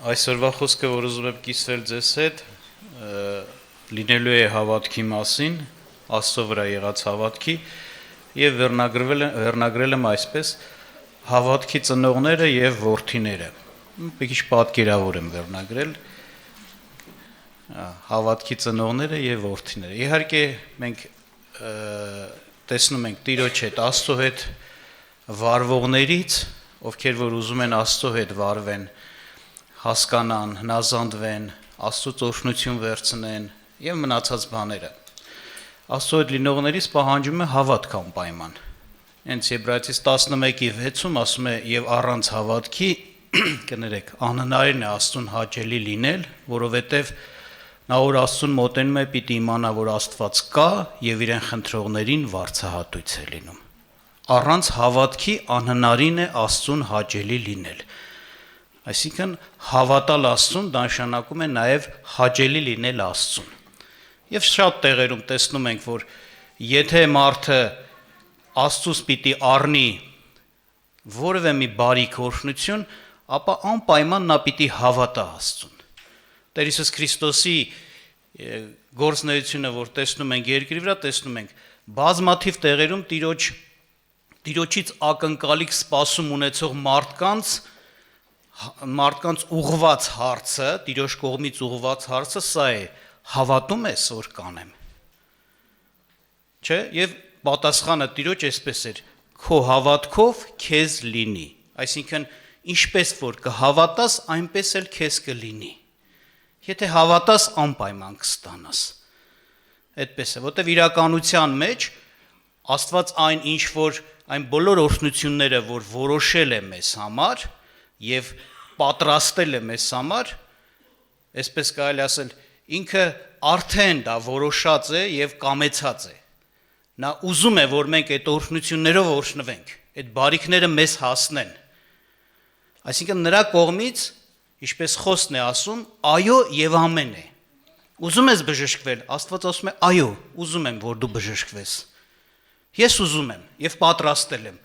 Այսօրվա խոսքը, որ ուզում եմ կիսվել ձեզ հետ, լինելու է հավատքի մասին, Աստծո վրա եղած հավատքի, եւ վերնագրել եմ այսպես. հավատքի ծնողները եւ որդիները։ Մի քիչ պատկերավոր եմ վերնագրել հավատքի ծնողները եւ որդիները։ Իհարկե մենք տեսնում ենք Տիրոջ հետ, Աստծո հետ վարվողներից, ովքեր որ ուզում են Աստծո հետ վարվեն, հասկանան, հնազանդվեն, Աստծուց օրհնություն վերցնեն եւ մնացած բաները։ Աստծո հետ լինողներից պահանջում է հավատք անպայման։ Հենց Եբրայեցիս 11:6-ում ասում է եւ առանց հավատքի կներեք, անհնարին է Աստծուն հաճելի լինել, որովհետեւ նա որ Աստծուն մոտենում է, պիտի իմանա, որ Աստված կա եւ իրեն խնդրողներին վարձահատույց է լինում։ Առանց հավատքի անհնարին է Աստծուն հաճելի լինել։ Այսինքն հավատալ Աստծուն դա նշանակում է նաև հաճելի լինել Աստծուն։ Եվ շատ տեղերում տեսնում ենք, որ եթե մարդը Աստծուց պիտի առնի որևէ մի բարիք օրհնություն, ապա անպայման նա պիտի հավատա Աստծուն։ Տեր Հիսուս Քրիստոսի գործունեությունը, որ տեսնում ենք երկրի վրա, տեսնում ենք բազմաթիվ տեղերում Տիրոջից ակնկալիք սպասում ունեցող մարդկանց ուղղված հարցը, Տիրոջ կողմից ուղղված հարցը սա է. հավատում ես, որ կանեմ։ Չէ, եւ պատասխանը Տիրոջ այսպես էր. քո հավատքով քեզ լինի։ Այսինքն ինչպես որ կհավատաս, այնպես էլ քեզ կլինի։ Եթե հավատաս, անպայման կստանաս։ Այդպես է, որտեվ իրականության մեջ Աստված այն բոլոր օրհնությունները, որ որոշել է մեզ համար եւ պատրաստել է մեզ համար, այսպես կարելի ասել, ինքը արդեն դա որոշած է եւ կամեցած է։ Նա ուզում է, որ մենք այդ օրհնություններով օրհնվենք, այդ բարիքները մեզ հասնեն։ Այսինքն նրա կողմից, ինչպես խոսքն է ասում, այո եւ ամեն է։ Ուզում ես բժշկվել, Աստված ասում է այո, ուզում եմ, որ դու բժշկվես։ Ես ուզում եմ եւ պատրաստել եմ։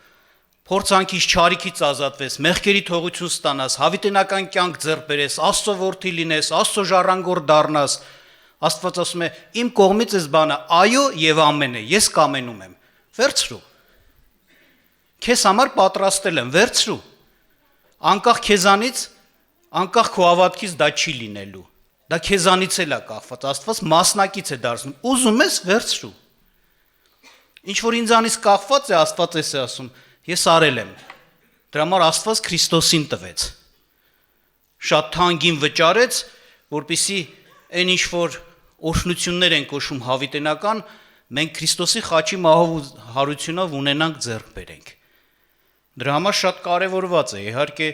Փորձանքից, չարիքից ազատվես, մեղքերի թողություն ստանաս, հավիտենական կյանք ձեռք բերես, Աստծո որդի լինես, Աստծո ժառանգորդ դառնաս։ Աստված ասում է. իմ կողմից այս բանը այո եւ ամեն է, ես կամենում եմ։ Վերցրու։ Քեզ համար պատրաստել եմ, վերցրու։ Անկախ քեզանից, անկախ քո հավատքից դա չի լինելու։ Դա քեզանից էլ է կախված, Աստված մասնակից է դարձնում։ Ուզում ես, վերցրու։ Ինչ որ ինձանից կախված է, Աստված էս է ասում, ես արել եմ։ Դրա համար Աստված Քրիստոսին տվեց։ Շատ թանկին վճարեց, որպեսզի այն ինչ որ օրհնություններ են կոչում հավիտենական, մենք Քրիստոսի խաչի մահով ու հարությունով ունենանք ձեռք բերենք։ Դրա համար շատ կարևորված է, իհարկե,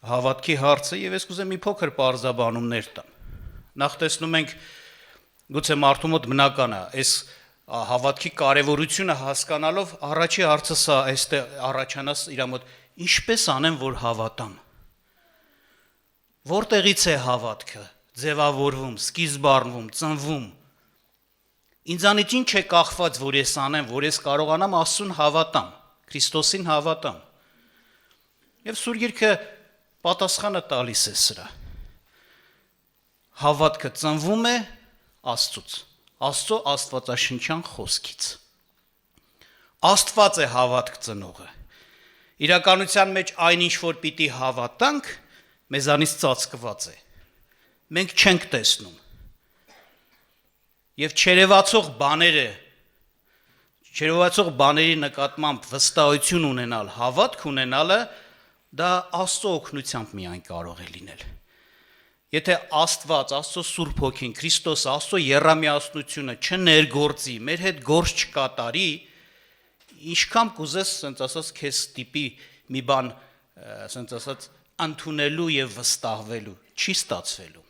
հավատքի հարցը, եւ ես կուզեմ մի փոքր պարզաբանումներ տամ։ Նախ տեսնում ենք, գուցե մարդու մոտ բնական է, այս հավատքի կարևորությունը հասկանալով առաջի հարցը սա այստեղ առաջանաս իր մոտ. ինչպես անեմ, որ հավատամ։ Որտեղից է հավատքը ձևավորվում, սկիզբ առնվում, ծնվում։ Ինձանից ինչ է կախված, որ ես անեմ, որ ես կարողանամ Աստծուն հավատամ, Քրիստոսին հավատամ։ Եվ Սուրբ Գիրքը պատասխանը տալիս է սրա։ Հավատքը ծնվում է Աստծուց, Աստծո աստվածաշնչյան խոսքից։ Աստված է հավատք ծնողը։ Իրականության մեջ այն ինչ որ պիտի հավատանք, մեզանից ծածկված է։ Մենք չենք տեսնում։ Եվ չերևացող բաների նկատմամբ վստահություն ունենալ, հավատք ունենալը, դա Աստծո օգնությամբ միայն կարող է լինել։ Եթե Աստված, Աստծո Սուրբ Հոգին, Քրիստոս, Աստծո եռամիասնությունը չներգործի, մեր հետ գործ չկատարի, ինչքան կուզես, ասենց ասած, քեզ տիպի մի բան, ասենց ասած, ընդունելու եւ վստահվելու, չի ստացվելու։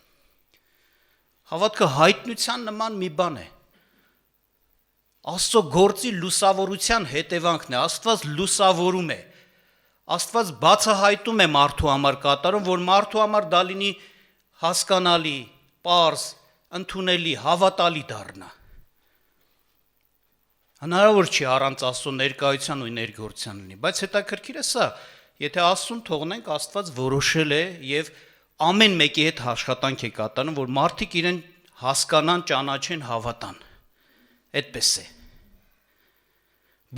Հավատքը հայտնության նման մի բան է։ Աստծո գործի լուսավորության հետևանքն է, Աստված լուսավորում է։ Աստված բացահայտում է մարդու համար կատարում, որ մարդու համար դա լինի հասկանալի, պարզ, ընդունելի, հավատալի դառնա։ Հնարավոր չի առանց Աստծո ներկայության ու ներգործության լինի, բայց հետաքրքիր է սա, եթե Աստծուն թողնենք, Աստված որոշել է եւ ամեն մեկի հետ աշխատանք է կատարում, որ մարդիկ իրեն հասկանան, ճանաչեն, հավատան։ Այդպես է։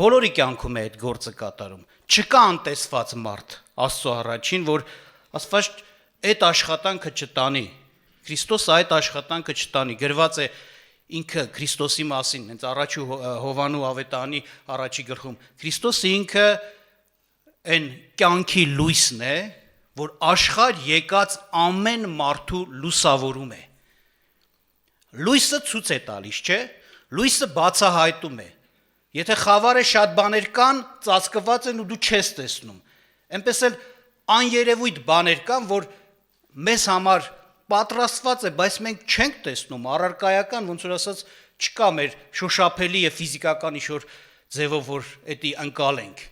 Բոլորի կյանքում է այդ գործը կատարում։ Չկա անտեսված մարդ Աստծո առաջին, որ ասված այդ աշխատանքը չտանի։ Քրիստոսը այդ աշխատանքը չտանի։ Գրված է ինքը Քրիստոսի մասին, հենց առաջի Հովանու ավետարանի առաջի գլխում։ Քրիստոսը ինքը այն կյանքի լույսն է, որ աշխարհ եկած ամեն մարդու լուսավորում է։ Լույսը ցույց է տալիս, չէ՞։ Լույսը բացահայտում է։ Եթե խավարը շատ բաներ կան, ծածկված են ու դու չես տեսնում։ Էնպես էլ աներևույթ բաներ կան, որ մեզ համար պատրաստված է, բայց մենք չենք տեսնում, առարկայական, ոնց որ ասած, չկա մեր շոշափելի եւ ֆիզիկական ինչ-որ ձևով, որ էդի ընկալենք։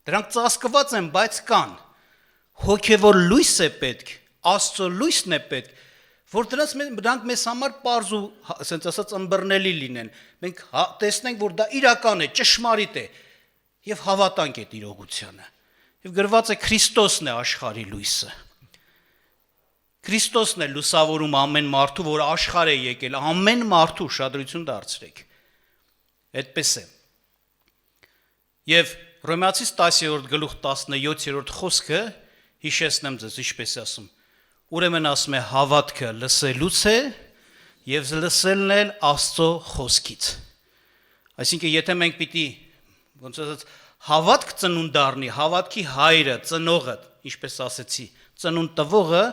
Դրանք ծածկված են, բայց կան։ Հոգևոր լույս է պետք, Աստծո լույսն է պետք, որ դրանք մեզ համար պարզ ու ասենց ասած ըմբռնելի լինեն։ Մենք տեսնենք, որ դա իրական է, ճշմարիտ է եւ հավատանք այդ իրողությանը։ Եվ գրված է Քրիստոսն է աշխարհի լույսը։ Քրիստոսն է լուսավորում ամեն մարդու, որ աշխարհ է եկել, ամեն մարդու ուշադրություն դարձրեք։ Այդպես է։ Եվ Հռոմեացիս 10-րդ գլուխ 17-րդ խոսքը հիշեցնեմ ձեզ, ինչպես է ասում։ Ուրեմն ասում է հավատքը լսելուց է եւ լսելն էլ Աստծո խոսքից։ Այսինքն եթե մենք պիտի ոնց ասած հավատք ծնունդ դառնի, հավատքի հայրը, ծնողը, ինչպես ասեցի, ծնունդ տվողը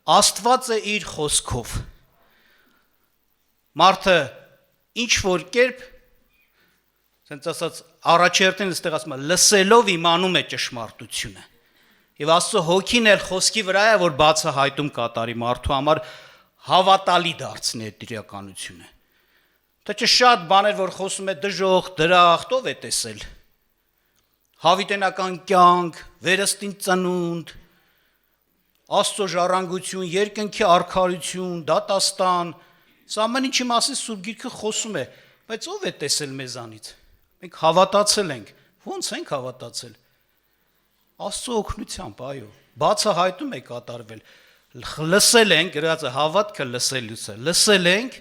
Աստված է իր խոսքով։ Մարդը ինչ որ կերպ, ասենց ասած, առաջերտին այստեղ ասում է, լսելով իմանում է ճշմարտությունը։ Եվ Աստծո հոգին էլ խոսքի վրա է, որ բացահայտում կատարի մարդու համար հավատալի դարձնի այդ իրականությունը։ Թե չէ շատ բաներ, որ խոսում է դժոխք, դրախտ, ով է տեսել։ Հավիտենական կյանք, վերստին ծնունդ, Աստծո ժառանգություն, երկնքի արքայություն, դատաստան, սա ամեն ինչի մասին Սուրբ Գիրքը խոսում է, բայց ով է տեսել մեզանից։ Մենք հավատացել ենք, ո՞նց ենք հավատացել։ Աստծո օգնությամբ, այո, բացահայտում է կատարվել։ Լսել ենք, գրած է հավատքը լսելուց է։ Լսել ենք,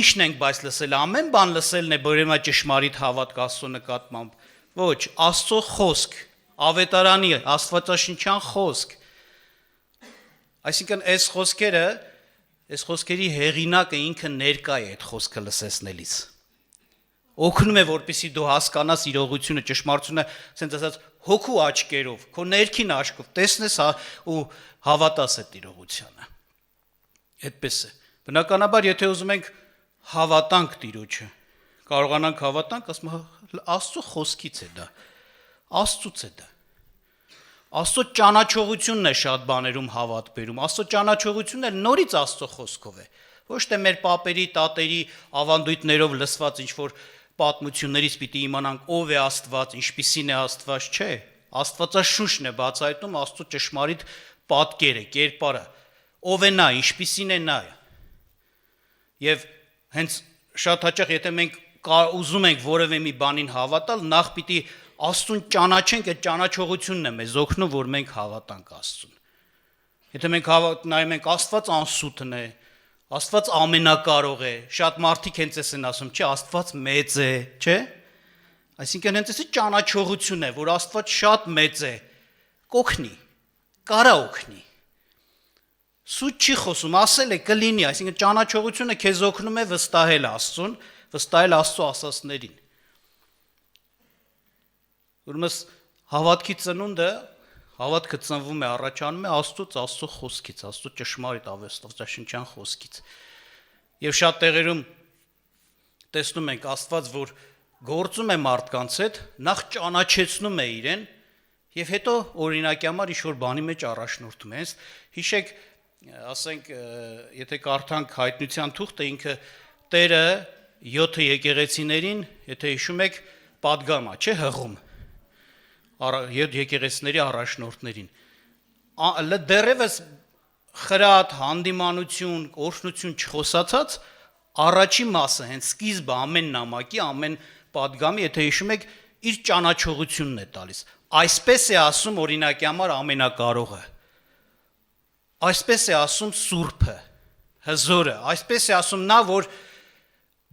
ինչն ենք բայց լսել, ամեն բան լսելն է, բերեմա ճշմարիտ հավատք Աստծո նկատմամբ։ Ոչ, Աստծո խոսք, ավետարանի, Աստվածաշնչյան խոսք։ Այսինքն այս խոսքերի հեղինակը ինքը ներկա է այդ խոսքը լսեցնելիս։ Օգնում է, որպեսզի դու հասկանաս իրողությունը, ճշմարտությունը, ասենց ասած հոգու աչքերով, քո ներքին աչքով տեսնես ու հավատաս այդ իրողությանը։ Այդպես է։ Բնականաբար, եթե ուզում ենք հավատանք Տիրոջը, կարողանանք հավատանք, ասում Աստծո խոսքից է դա, Աստծուց է դա։ Աստծո ճանաչողությունն է շատ բաներում հավատ բերում, Աստծո ճանաչողությունն էլ նորից Աստծո խոսքով է, ոչ թե մեր պապերի, տատերի ավանդույթներով լսված ինչ-որ պատմություններից պիտի իմանանք ով է Աստված, ինչպիսին է Աստված, չէ, Աստվածաշունչն է բացահայտում Աստծո ճշմարիտ պատկերը, կերպարը, ով է նա, ինչպիսին է նա։ Եվ հենց շատ հաճախ եթե մենք ուզում ենք որևէ մի բանին հավատալ, նախ պիտի Աստծուն ճանաչենք, այդ ճանաչողությունն է մեզ օգնում, որ մենք հավատանք Աստծուն։ Եթե մենք նայում ենք Աստված անսուտն է, Աստված ամենակարող է, շատ մարդիկ հենց էս են ասում, չէ, Աստված մեծ է, չէ։ Այսինքն հենց էսի ճանաչողություն է, որ Աստված շատ մեծ է, կօգնի, կարա օգնի։ Սուտ չի խոսում, ասել է կլինի, այսինքն ճանաչողությունը քեզ օգնում է վստահել Աստծուն, վստահել Աստծո ասածներին։ Ուրեմն հավատքի ծնունդը, հավատքը ծնվում է, առաջանում է Աստծուց, Աստծո խոսքից, Աստծո ճշմարիտ Աստվածաշնչյան խոսքից։ Եվ շատ տեղերում տեսնում ենք Աստված, որ գործում է մարդկանց հետ, նախ ճանաչեցնում է իրեն, եւ հետո օրինակի համար ինչ-որ բանի մեջ առաջնորդում է։ Հիշեք, ասենք, եթե կարդանք հայտնության թուղթը, ինքը Տերը 7 եկեղեցիներին, եթե հիշում եք, պատգամ է, չէ, հղում եկեղեցիների առաջնորդներին։ Դեռևս խրատ, հանդիմանություն, օրհնություն չխոսացած առաջի մասը, հենց սկիզբը ամեն նամակի, ամեն պատգամի, եթե հիշում եք, իր ճանաչողությունն է տալիս։ Այսպես է ասում օրինակի համար ամենակարողը։ Այսպես է ասում Սուրբը, հզորը, այսպես է ասում նա, որ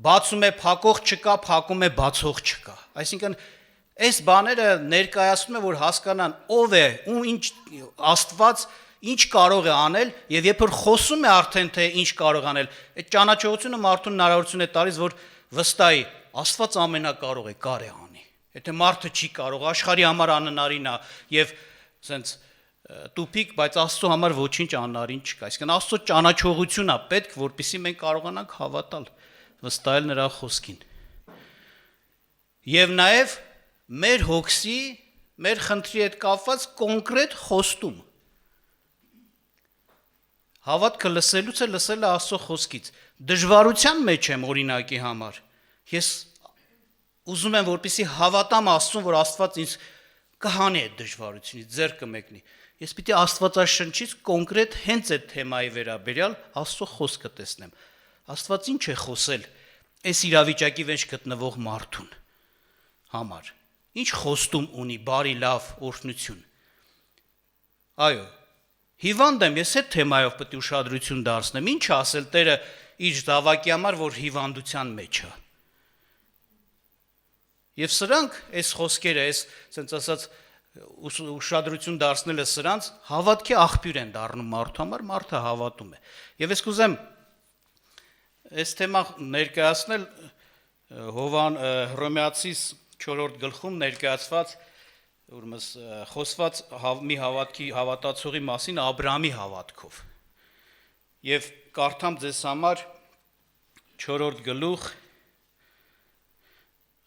բացում է փակող չկա, փակում է բացող չկա։ Այսինքն այս բաները ներկայացնում է, որ հասկանան ով է, ու ինչ Աստված ինչ կարող է անել, եւ երբ որ խոսում է արդեն թե ինչ կարող անել, այդ ճանաչողությունը մարդուն հնարավորություն է տալիս, որ վստահի, Աստված ամենակարող է, կար է անի։ Եթե մարդը չի կարող, աշխարհի համար անհնարին է եւ ասենց տուփիկ, բայց Աստծո համար ոչինչ անհնարին չկա։ Այսինքն Աստծո ճանաչողությունն է պետք, որպեսզի մենք կարողանանք հավատալ, վստահել նրա խոսքին։ Եվ նաեւ մեր հոգսի, մեր խնդրի հետ կապված կոնկրետ խոստում։ Հավատքը լսելուց է լսելը Աստծո խոսքից։ Դժվարության մեջ եմ օրինակի համար։ Ես ուզում եմ որպեսզի հավատամ Աստծուն, որ Աստված ինձ կհանի այդ դժվարությունից, ձեռ կմեկնի։ Ես պիտի Աստվածաշնչից կոնկրետ հենց այդ թեմայի վերաբերյալ Աստծո խոսքը տեսնեմ։ Աստված ինչ է խոսել այս իրավիճակի մեջ գտնվող մարդուն համար։ Ինչ խոստում ունի, բարի, լավ, օրհնություն։ Այո, հիվանդ եմ, ես այդ թեմայով պետք է ուշադրություն դարձնեմ։ Ինչ ասել Տերը իր զավակի համար, որ հիվանդության մեջ է։ Եվ սրանք, այս խոսքերը, այս ասենց ասած ուշադրություն դարձնելը սրանց հավատքի աղբյուր են դառնում մարդու համար, մարդը հավատում է։ Եվ ես կուզեմ այս թեմա ներկայացնել Հռոմեացիս 4-րդ գլխում ներկայացված ուրեմն խոսված մի հավատքի հավատացողի մասին Աբրահամի հավատքով։ Եվ կարդամ ձեզ համար 4-րդ գլուխ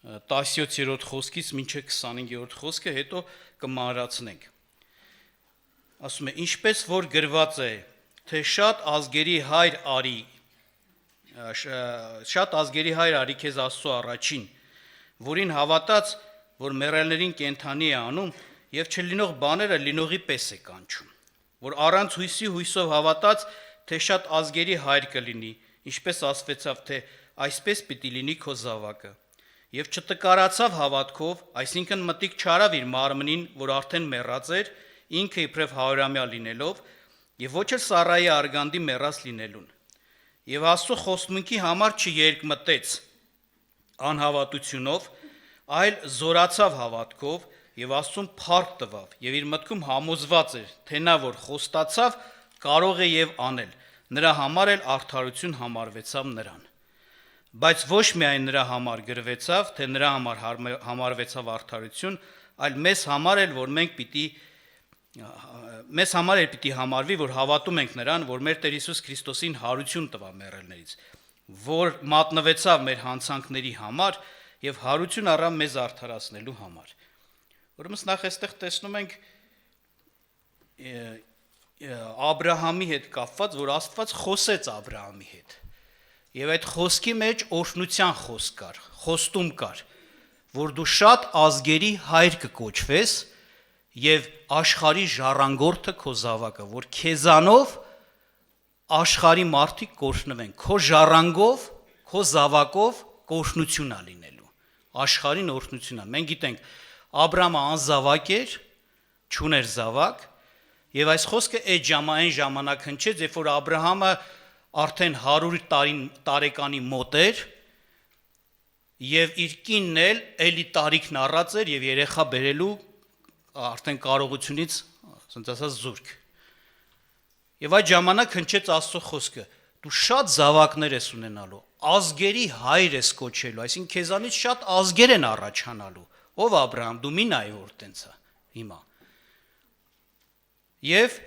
17-րդ խոսքից մինչև 25-րդ խոսքը, հետո կմանրացնենք։ Ասում է. ինչպես որ գրված է, թե շատ ազգերի հայր արի քեզ Աստծո առաջին, որին հավատաց, որ մեռելներին կենդանի է անում եւ չլինող բաները լինողի պես է կանչում, որ առանց հույսի հույսով հավատաց, թե շատ ազգերի հայր կլինի, ինչպես ասվեցավ, թե այսպես պիտի լինի քո զավակը, եւ չտկարացավ հավատքով, այսինքն մտիկ չարավ իր մարմնին, որ արդեն մեռած էր, ինքը իբրև հարյուրամյա լինելով, եւ ոչ էլ Սառայի արգանդի մեռած լինելուն, եւ Աստծո խոստմունքի համար չերկմտեց անհավատությունով, այլ զորացավ հավատքով եւ Աստծուն փառք տվավ եւ իր մտքում համոզված էր, թե նա որ խոստացավ, կարող է եւ անել, նրա համար էլ արդարություն համարվեցավ նրան։ Բայց ոչ միայն նրա համար գրվեցավ, թե նրա համար համարվեցավ արդարություն, այլ մեզ համար էլ պիտի համարվի, որ հավատում ենք նրան, որ մեր Տեր Հիսուս Քրիստոսին հարություն տվա մեռելներից, որ մատնվեցավ մեր հանցանքների համար եւ հարություն առավ մեզ արդարացնելու համար։ Ուրեմն նախ այստեղ տեսնում ենք Աբրահամի հետ կապված, որ Աստված խոսեց Աբրահամի հետ։ Եվ այդ խոսքի մեջ օրհնության խոսք կար, խոստում կար, որ դու շատ ազգերի հայր կկոչվես եւ աշխարհի ժառանգորդը քո զավակը, որ քեզանով աշխարհի մարդիկ կօրհնվեն, քո ժառանգով, քո զավակով կօրհնություն է լինելու, աշխարհին օրհնություն է։ Մենք գիտենք, Աբրահամը անզավակ էր, չուներ զավակ, եւ այս խոսքը այդ այն ժամանակ հնչեց, երբ որ Աբրահամը արդեն 100 տարեկանի մոտ էր եւ իր կինն էլ էլի տարիքն առած էր եւ երեխա բերելու արդեն կարողությունից, ասենք ասած, զուրկ։ Եվ այդ ժամանակ հնչեց Աստծո խոսքը. դու շատ զավակներ ես ունենալու, ազգերի հայր ես կոչելու, այսինքն քեզանից շատ ազգեր են առաջանալու։ Ով Աբրահամ, դու մի նայ որ տենց է հիմա։ Եվ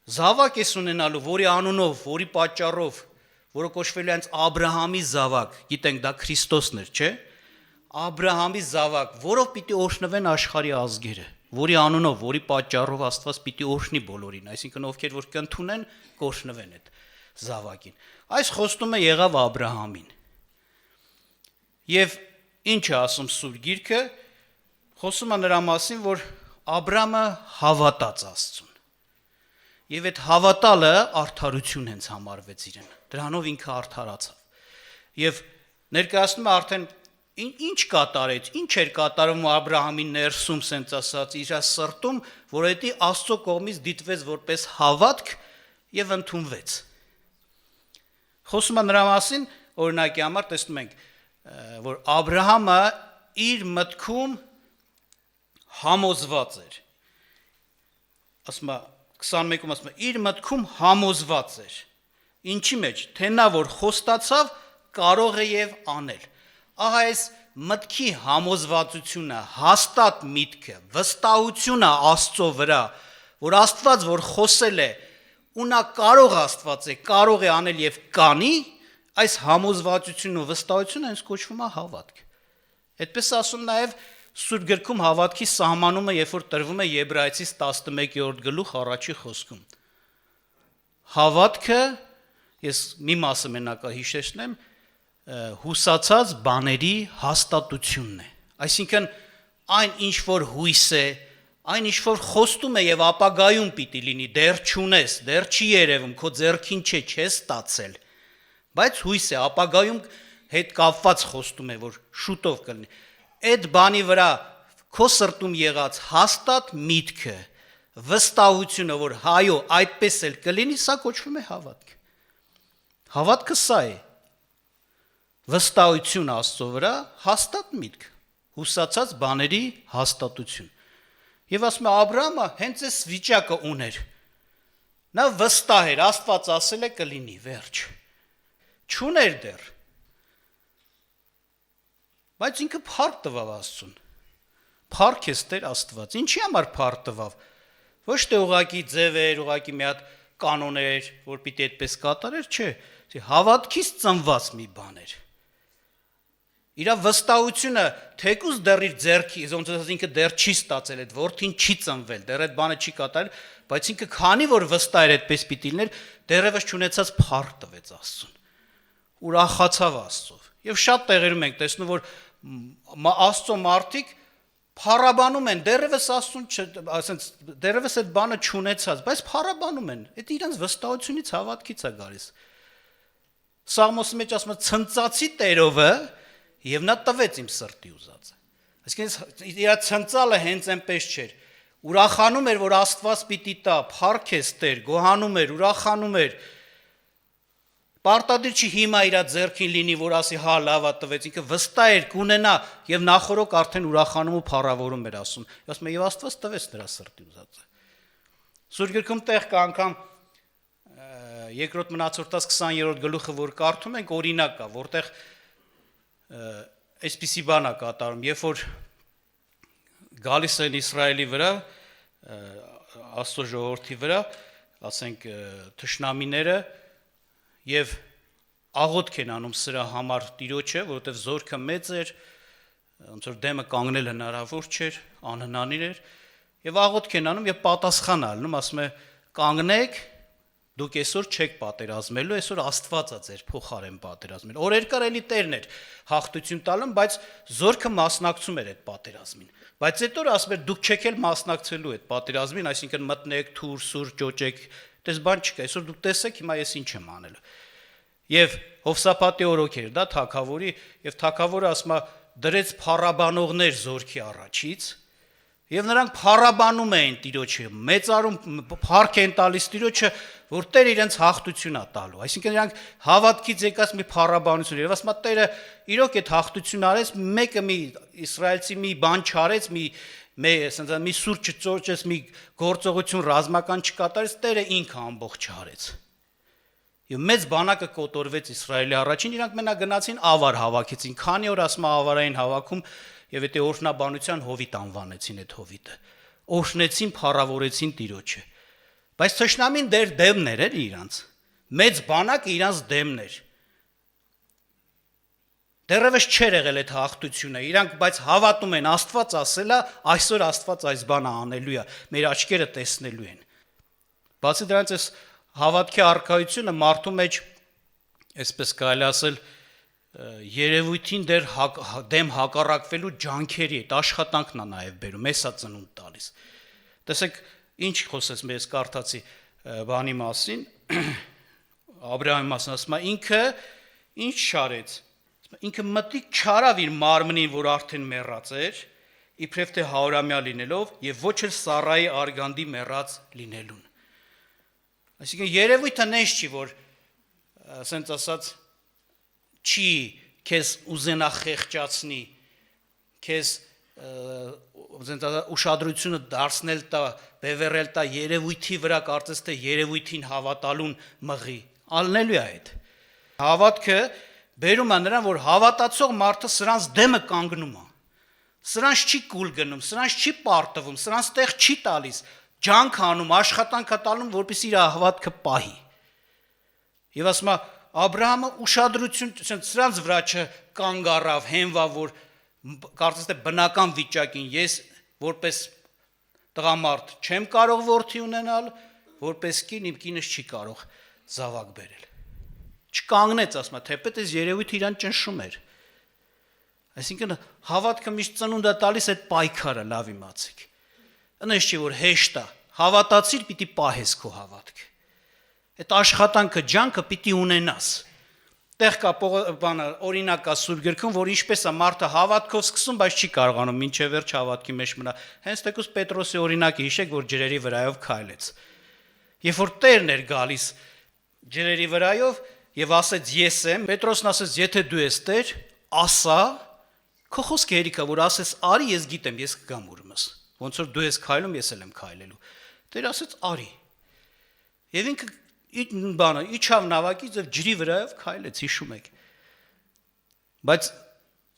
զավակ ես ունենալու, որի անունով, որի պատճառով, որը կոչվելու է հենց Աբրահամի զավակ, գիտենք դա Քրիստոսն էր, չէ՞։ Աբրահամի զավակ, որով պիտի օրհնվեն աշխարհի ազգերը, որի անունով, որի պատճառով Աստված պիտի օրհնի բոլորին, այսինքն ովքեր որ կընդունեն, կօրհնվեն այդ զավակին։ Այս խոստումը եղավ Աբրահամին։ Եվ ինչ է ասում Սուրբ Գիրքը, խոսում է նրա մասին, որ Աբրահամը հավատաց Աստծուն։ Եվ այդ հավատալը արդարություն հենց համարվեց իրեն, դրանով ինքը արդարացավ։ Եվ ներկայացնում է արդեն ինչ կատարեց, ինչ էր կատարում Աբրահամի ներսում, սենց ասած, իր սրտում, որ դա Աստծո կողմից դիտվեց որպես հավատք, եւ ընդունվեց։ Խոսում է նրա մասին, օրինակի համար տեսնում ենք, որ Աբրահամը իր մտքում համոզված էր։ Ասում է 21-ում ասում է իր մտքում համոզված էր։ Ինչի մեջ, թե նա որ խոստացավ, կարող է եւ անել։ Ահա այս մտքի համոզվածությունը, հաստատ միտքը, վստահությունը Աստծո վրա, որ Աստված որ խոսել է, ու նա կարող Աստված է, կարող է անել եւ կանի, այս համոզվածությունն ու վստահությունը հենց կոչվում է հավատք։ Այդպես ասում նաեւ Սուրբ գրքում հավատքի սահմանումը, երբ որ տրվում է Եբրայեցիս 11-րդ գլուխ առաջի խոսքում։ Հավատքը, ես մի մասը մենակ հիշեցնեմ, հուսացած բաների հաստատությունն է։ Այսինքն այն ինչ որ հույս է, այն ինչ որ խոստում է եւ ապագայում պիտի լինի, դեռ չունես, դեռ չի երևում, քո ձեռքին չէ, չես ստացել, բայց հույս է, ապագայում հետ կապված խոստում է, որ շուտով կլինի։ Այդ բանի վրա քո սրտում եղած հաստատ միտքը, վստահությունը, որ հայո այդպես էլ կլինի, սա կոչվում է հավատք։ Հավատքը սա է։ Վստահություն Աստծո վրա, հաստատ միտք, հուսացած բաների հաստատություն։ Եվ ասում է Աբրահամը հենց այս վիճակը ուներ։ Նա վստահ էր, Աստված ասել է կլինի, վերջ։ Չուներ դեռ։ Բայց ինքը փառք տվավ Աստծուն։ Փառք ես Տեր Աստված։ Ինչի համար փառք տվավ։ Ոչ թե ուղակի ձև էր, ուղակի մի հատ կանոն էր, որ պիտի այդպես կատարեր, չէ, հավատքից ծնված մի բան էր։ Իր վստահությունը թեկուզ դեռ իր ձեռքի, ոնց ասած ինքը դեռ չի ստացել, այդ որդին չի ծնվել, դեռ այդ բանը չի կատարել, բայց ինքը քանի որ վստահ էր այդպես պիտի լիներ, դեռևս չունեցած փառք տվեց Աստծուն։ Ուրախացավ Աստծով։ Եվ շատ տեղերում ենք տեսնում, որ Աստծո մարդիկ փառաբանում են, դեռևս Աստծուն, ասենց դեռևս այդ բանը չունեցած, բայց փառաբանում են։ Այդ իրենց վստահությունից հավատքից է գալիս։ Սաղմոսի մեջ ասում է ցնծացի Տերովը եւ նա տվեց իմ սրտի ուզածը։ Այսինքն իր ցնծալը հենց այնպես չէր։ Ուրախանում էր, որ Աստված պիտի տա, փառք ես Տեր, գոհանում էր, ուրախանում էր։ Պարտադիր չի հիմա իր ձեռքին լինի, որ ասի հա լավա տվեց, ինքը վստահ էր կունենա եւ նախորոք արդեն ուրախանում ու փառավորում էր ասում։ Ասում է եւ Աստված տվեց նրա սրտի ուզածը։ Սուրբ գրքում տեղ կա անգամ երկրորդ մնացորդաց 20-րդ գլուխը, որ կարդում ենք, օրինակ կա, որտեղ այսպիսի բան է կատարում, երբ որ գալիս են Իսրայելի վրա, Աստծո ժողովրդի վրա, ասենք թշնամիները եւ աղոթք են անում սրա համար Տիրոջը, որովհետեւ զորքը մեծ էր, ոնց որ դեմը կանգնել հնարավոր չէր, անհնարին էր, եւ աղոթք են անում եւ պատասխան ալնում, ասում է կանգնեք, դուք այսօր չեք պատերազմելու, այսօր Աստված է ձեր փոխարեն պատերազմել։ Օրեր էլի Տերն էր հաղթություն տալում, բայց զորքը մասնակցում էր այդ պատերազմին։ Բայց այդ օրը ասում էր դուք չեք էլ մասնակցելու այդ պատերազմին, այսինքն մտնեք, թուր, սուր, ճոճեք, դες բան չկա, այսօր դուք տեսեք հիմա ես ինչ եմ անելու։ Եվ Հովսափատի օրոք էր դա թագավորի, եւ թագավորը ասում է դրեց փառաբանողներ զորքի առաջից, եւ նրանք փառաբանում էին Տիրոջը, մեծարում փառք են տալիս Տիրոջը, որ Տերը իրենց հաղթություն է տալու։ Այսինքն նրանք հավատքից եկած մի փառաբանություն էր, ասում է Տերը իրոք այդ հաղթություն արեց, մեկը մի իսրայելցի մի բան չարեց, մի սուր չծոճեց, մի գործողություն ռազմական չկատարեց, Տերը ինքը ամբողջ արեց։ Եվ մեծ բանակը կոտորվեց Իսրայելի առաջին, իրանք մենակ գնացին ավար հավաքեցին, քանի օր ասում ավարային հավաքում եւ այդ օրհնաբանության հովիտ անվանեցին այդ հովիտը։ Օրհնեցին, փառավորեցին Տիրոջը։ Բայց թշնամին դեր դեմն էր իրանց։ Մեծ բանակը իրանց դեմն էր։ Դեռևս չէր եղել այդ հաղթությունը, իրանք բայց հավատում են Աստված ասել է, այսօր Աստված այս բանը անելու է, մեր աչքերը տեսնելու են։ Բացի դրանից այս հավատքի արքայությունը մարդու մեջ, այսպես կարելի ասել, երևույթին դեմ հակառակվելու ջանքերի այդ աշխատանքն է նաև բերում, էսա ծնունդ տալիս։ Տեսեք, ինչ խոսեց մեզ կարդացի բանի մասին, Աբրահամի մասին, ասում է ինքը ինչ շարեց, ինքը մտիկ չարավ իր մարմնին, որ արդեն մեռած էր, իբրև թե հարյուրամյա լինելով եւ ոչ էլ Սառայի արգանդի մեռած լինելուն։ Այսինքն երևույթը նես չի, որ ասենց ասած չի քեզ ուզենա խեղճացնի, քեզ ուշադրությունը դարձնել տա, բևեռել տա երևույթի վրա, կարծես թե երևույթին հավատալուն մղի, ալնելու է այդ։ Հավատքը բերում է նրան, որ հավատացող մարդը սրանց դեմը կանգնում է, սրանց չի կուլ գնում, սրանց չի պարտվում, սրանց տեղ չի տալիս, ջանք անում, աշխատանք է տալում, որպեսզի իր հավատքը պահի։ Եվ ասում է, Աբրահամը ուշադրություն սրանց վրա չկանգ առավ, հենվավ, որ կարծես թե բնական վիճակին ես որպես տղամարդ չեմ կարող որդի ունենալ, որպես կին իմ կինս չի կարող զավակ բերել։ Չկանգնեց, ասում է, թեպետ այս երևույթը իրան ճնշում էր։ Այսինքն հավատքը միշտ ծնունդ է տալիս այդ պայքարը, լավ իմացեք։ Այնպես չի, որ հեշտ է, հավատացիր պիտի պահես քո հավատքը։ Այդ աշխատանքը, ջանքը պիտի ունենաս։ Տեղ կա օրինակ կա Սուրբ գրքում, որ ինչպես է մարդը հավատքով սկսում, բայց չի կարողանում մինչև վերջ հավատքի մեջ մնա։ Հենց թեկուզ Պետրոսի օրինակը հիշեք, որ ջրերի վրայով քայլեց։ Երբ որ Տերն էր գալիս ջրերի վրայով եւ ասեց ես եմ, Պետրոսն ասեց եթե դու ես Տեր, ասա, քո խոսքը հերիք է, որ ասես արի, ես գիտեմ, ես կգամ ուրմս։ Ոնց որ դու ես քայլում, ես էլ եմ քայլելու։ Տեր ասեց արի։ Եվ ինքը իջավ նավակից եւ ջրի վրայով քայլեց, հիշում եք։ Բայց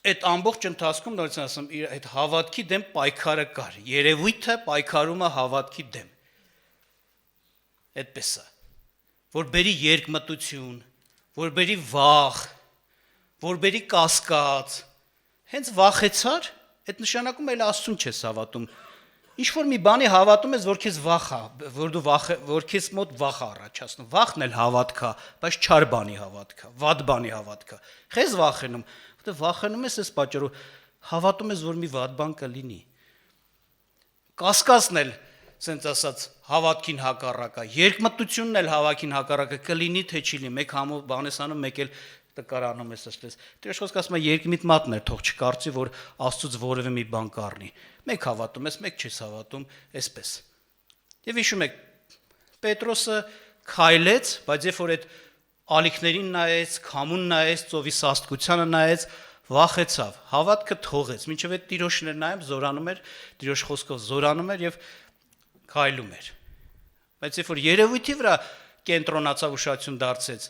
այդ ամբողջ ընթացքում նորից ասեմ, այդ հավատքի դեմ պայքարը կար։ Երևույթը պայքարում է հավատքի դեմ։ Այդպես է։ Որ բերի երկմտություն, որ բերի վախ, որ բերի կասկած։ Հենց վախեցար, այդ նշանակում էլ Աստծուն չես հավատում։ Ինչ որ մի բանի հավատում ես, որ քեզ վախ է, որ քեզ մոտ վախ է առաջացնում։ Վախն էլ հավատք է, բայց չար բանի հավատք է, վատ բանի հավատք է։ Քեզ վախենում, որտեղ վախենում ես այս պատճառով, հավատում ես, որ մի վատ բան կլինի։ Կասկածն էլ, ասենց ասած, հավատքին հակառակ է։ Երկմտությունն էլ հավատքին հակառակ է, կլինի թե չի լինի։ Մեկ համով բանեսանում, մեկ էլ տկարանում ես այսպես։ Տիրոջ խոսքը ասում է երկմիտ մատն է, թող չկարծի, որ Աստծուց որևէ մի բան կառնի։ Մեկ հավատում ես, մեկ չես հավատում, այսպես։ Եվ հիշում եք, Պետրոսը քայլեց, բայց երբ որ այդ ալիքներին նայեց, քամուն նայեց, ծովի սաստկությանը նայեց, վախեցավ, հավատքը թողեց, մինչև այդ Տիրոջն էր նայում, զորանում էր, Տիրոջ խոսքով զորանում էր եւ քայլում էր։ Բայց երբ որ երևույթի վրա կենտրոնացավ ուշադրություն դարձեց,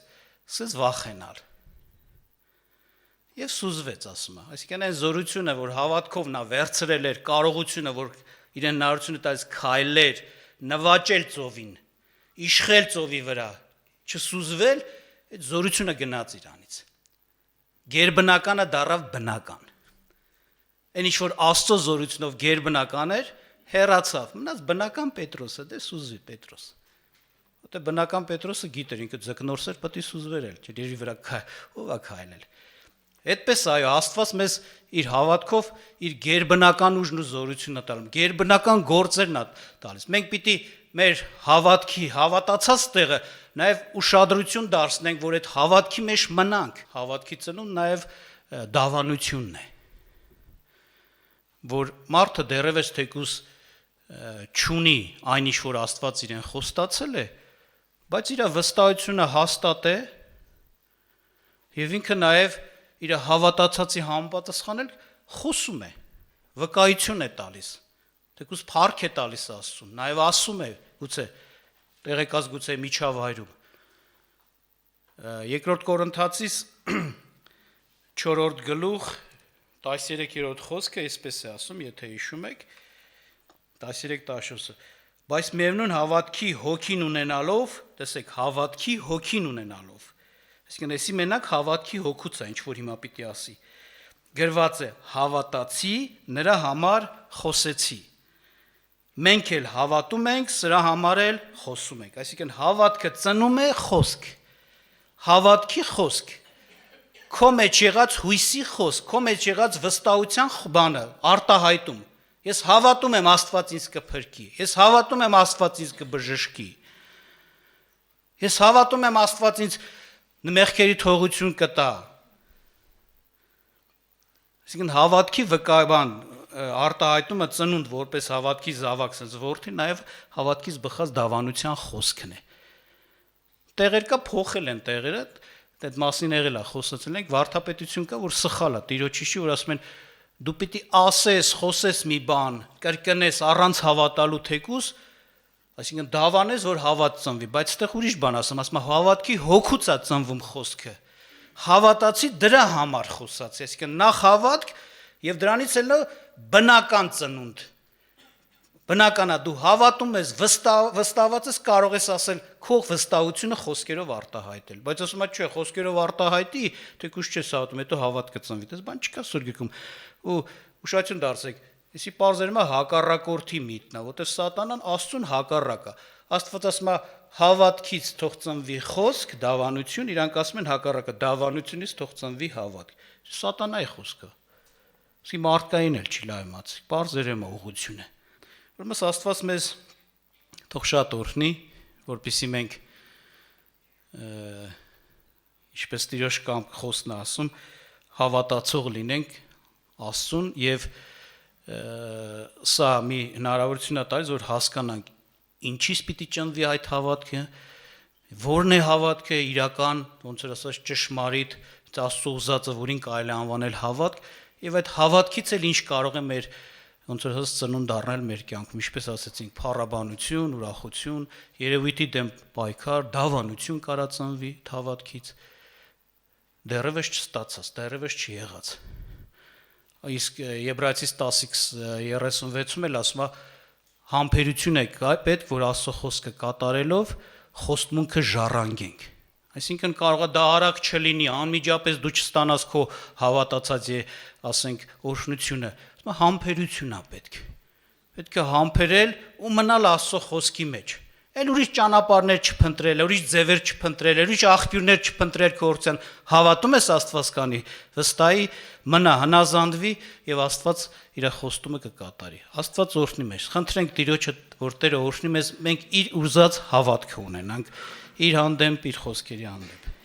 սկսեց վախենալ։ Եվ սուզվեց, ասում է։ Այսինքն այն զորությունը, որ հավատքով նա վերցրել էր, կարողությունը, որ իրեն հնարավորությունը տալիս քայլեր, նվաճել ծովին, իշխել ծովի վրա, չսուզվել, այդ զորությունը գնաց իրանից։ Գերբնականը դառավ բնական։ Այն ինչ որ Աստծո զորությունով գերբնական էր, հեռացավ։ Մնաց բնական Պետրոսը, դե սուզվի Պետրոս։ Որտե բնական Պետրոսը գիտեր, ինքը ձկնորսեր պետք է սուզվեր էլ, ջրերի վրա ով է քայլել։ Այդպես այո, Աստված մեզ իր հավատքով իր գերբնական ուժն ու զորությունը տալում, գերբնական գործերն է տալիս։ Մենք պիտի մեր հավատքի, հավատացած տեղը նաև ուշադրություն դարձնենք, որ այդ հավատքի մեջ մնանք։ Հավատքի ծնունդ նաև դավանությունն է, որ մարդը դեռևս թեկուզ չունի այն ինչ որ Աստված իրեն խոստացել է, բայց իր վստահությունը հաստատ է եւ ինքը նաև իր հավատացածի համապատասխանել խոսում է, վկայություն է տալիս, թեկուզ փառք է տալիս Աստծուն, նաև ասում է, գուցե տեղեկած գուցե միջավայրում։ Երկրորդ Կորինթացիս 4-րդ գլուխ 13-րդ խոսքը այսպես է ասում, եթե հիշում եք, 13-14-ը, բայց միևնույն հավատքի հոգին ունենալով, տեսեք, հավատքի հոգին ունենալով, այսինքն էսի մենակ հավատքի հոգուց է, ինչ որ հիմա պիտի ասի, գրված է հավատացի, նրա համար խոսեցի, մենք էլ հավատում ենք, սրա համար էլ խոսում ենք, այսինքն հավատքը ծնում է խոսք, հավատքի խոսք, քո մեջ եղած հույսի խոսք, քո մեջ եղած վստահության բանը, արտահայտում, ես հավատում եմ Աստված ինձ կփրկի, ես հավատում եմ Աստված ինձ կբժշկի, ես հավատում եմ Աստված ինձ մեղքերի թողություն կտա։ Այսինքն հավատքի վկայական արտահայտումը ծնունդ որպես հավատքի զավակ, sense որդի նաև հավատքից բխած դավանության խոսքն է։ տեղեր կա փոխել են տեղերը, այդ մասին եղել է խոսացել ենք, վարդապետություն կա, որ սխալ է, տիրոջիշի, որ ասում են դու պիտի ասես, խոսես մի բան, կրկնես առանց հավատալու թեկուս, այսինքն դավանես, որ հավատ ծնվի, բայց այդտեղ ուրիշ բան ասում հավատքի հոգուց է ծնվում խոսքը։ Հավատացի դրա համար խոսած, այսինքն նախ հավատք եւ դրանից էլ բնական ծնունդ։ Բնականա դու հավատում ես, վստահված ես, կարող ես ասել քո վստահությունը խոսքերով արտահայտել, բայց ասում ես չէ, խոսքերով արտահայտի, թեկուզ չես հավատում, հետո հավատ կծնվի, դες բան չկա սուրգիկում։ Ու ուշադրություն դարձեք, Իսի պարզերում է հակառակորդի միտքն է, որտեղ սատանան Աստծուն հակառակ է։ Աստված ասում է հավատքից թող ծնվի խոսք, դավանություն, իրանք ասում են հակառակը, դավանությունից թող ծնվի հավատք։ Սատանայի խոսքը։ Իսի մարդկային էլ չի լայմաց, պարզերում է ուղղությունը։ Ուրեմն Աստված մեզ թող շատ օրհնի, որպեսզի մենք ինչպես Տիրոջ կամք խոսքն է ասում, հավատացող լինենք Աստծուն եւ սա մի հնարավորություն է տալիս, որ հասկանանք ինչից պիտի ճնվի այդ հավատքը, որն է հավատքը իրական, ոնց որ ասած ճշմարիտ, Աստծո ուզածը, որին կարելի է անվանել հավատք, եւ այդ հավատքից էլ ինչ կարող է մեր ոնց որ ասած ծնունդ դառնել մեր կյանքում, ինչպես ասացինք, փառաբանություն, ուրախություն, երևույթի դեմ պայքար, դավանություն կարա ծնվի հավատքից, դեռևս չստացած, դեռևս չի եղած։ Իսկ Եբրայեցիս 10:36-ում էլ ասում է համբերություն է պետք, որ Աստծո խոսքը կատարելով խոստմունքը ժառանգենք։ Այսինքն կարող է դա արագ չլինի, անմիջապես դու չստանաս քո հավատացած ասենք օրհնությունը, համբերություն է պետք։ Պետք է համբերել ու մնալ Աստծո խոսքի մեջ։ Էլ ուրիշ ճանապարհներ չփնտրել, ուրիշ ձևեր չփնտրել, ուրիշ աղբյուրներ չփնտրել քո օրցան։ Հավատում ես Աստված կանի, վստահի, մնա, հնազանդվի եւ Աստված իր խոստումը կկատարի։ Աստված օրհնի մեզ։ Խնդրենք Տիրոջը, որ Տերը օրհնի մեզ, մենք իր ուզած հավատքը ունենանք իր հանդեպ, իր խոսքերի հանդեպ։